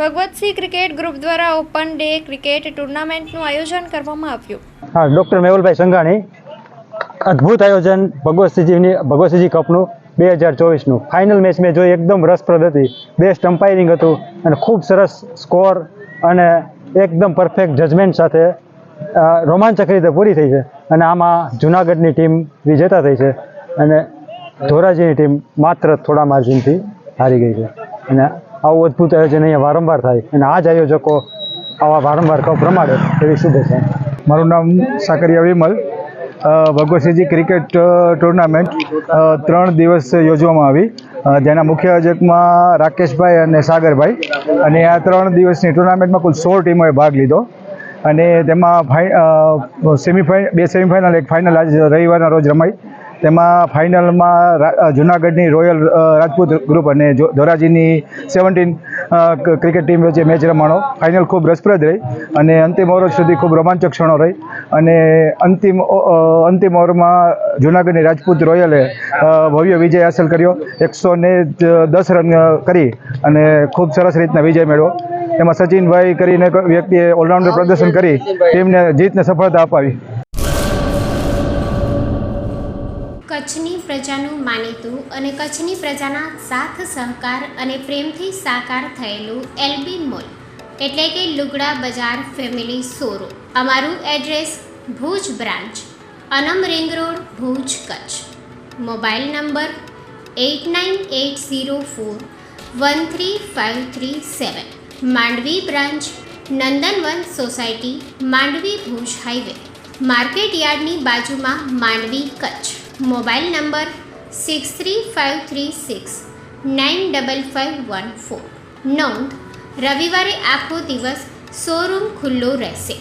Bhagwatsinh cricket group દ્વારા open day cricket ટુર્નામેન્ટનું આયોજન કરવામાં આવ્યું. હા, ડૉક્ટર મેહુલભાઈ સંઘાણી, અદ્ભુત આયોજન ભગવતસિંહજી કપનું 2024નું ફાઇનલ મેચ મેં જોઈ, એકદમ રસપ્રદ હતી. બેસ્ટ અમ્પાયરિંગ હતું અને ખૂબ સરસ સ્કોર અને એકદમ પરફેક્ટ જજમેન્ટ સાથે રોમાંચક રીતે પૂરી થઈ છે. અને આમાં જૂનાગઢની ટીમ વિજેતા થઈ છે અને ધોરાજીની ટીમ માત્ર થોડા માર્જિનથી હારી ગઈ છે. અને આવું અદ્ભુત આયોજન અહીંયા વારંવાર થાય અને આ જ આયોજકો આવા વારંવાર કપ રમાડે એવી શુભેચ્છા. મારું નામ સાકરિયા વિમલ. ભગવતસિંહજી ક્રિકેટ ટુર્નામેન્ટ 3 દિવસ યોજવામાં આવી, જેના મુખ્ય આયોજકમાં રાકેશભાઈ અને સાગરભાઈ. અને આ 3 દિવસની ટુર્નામેન્ટમાં કુલ 16 ટીમોએ ભાગ લીધો અને તેમાં બે સેમિફાઇનલ, એક ફાઇનલ આજ રવિવારના રોજ રમાઈ. તેમાં ફાઇનલમાં જૂનાગઢની રોયલ રાજપૂત ગ્રુપ અને ધોરાજીની 17 ક્રિકેટ ટીમ વચ્ચે મેચ રમાણો. ફાઇનલ ખૂબ રસપ્રદ રહી અને અંતિમ ઓવર સુધી ખૂબ રોમાંચક ક્ષણો રહી. અને અંતિમ ઓવરમાં જૂનાગઢની રાજપૂત રોયલે ભવ્ય વિજય હાંસલ કર્યો, 110 રન કરી અને ખૂબ સરસ રીતના વિજય મેળવ્યો. એમાં સચિનભાઈ કરીને વ્યક્તિએ ઓલરાઉન્ડર પ્રદર્શન કરી ટીમને જીતને સફળતા અપાવી. કચ્છની પ્રજાનું માનીતું અને કચ્છની પ્રજાના સાથ સહકાર અને પ્રેમથી સાકાર થયેલું એલબી મોલ એટલે કે લુગડા બજાર ફેમિલી શોરૂમ. અમારું address Bhuj branch, Anam ring road, Bhuj, Kutch. Mobile number 8980413537. Mandvi branch, Nandanvan society, Mandvi, Bhuj highway, market યાર્ડની બાજુમાં, માંડવી, કચ્છ. Mobile number 6353695514. નોંધ: રવિવારે આખો દિવસ શોરૂમ ખુલ્લો રહેશે.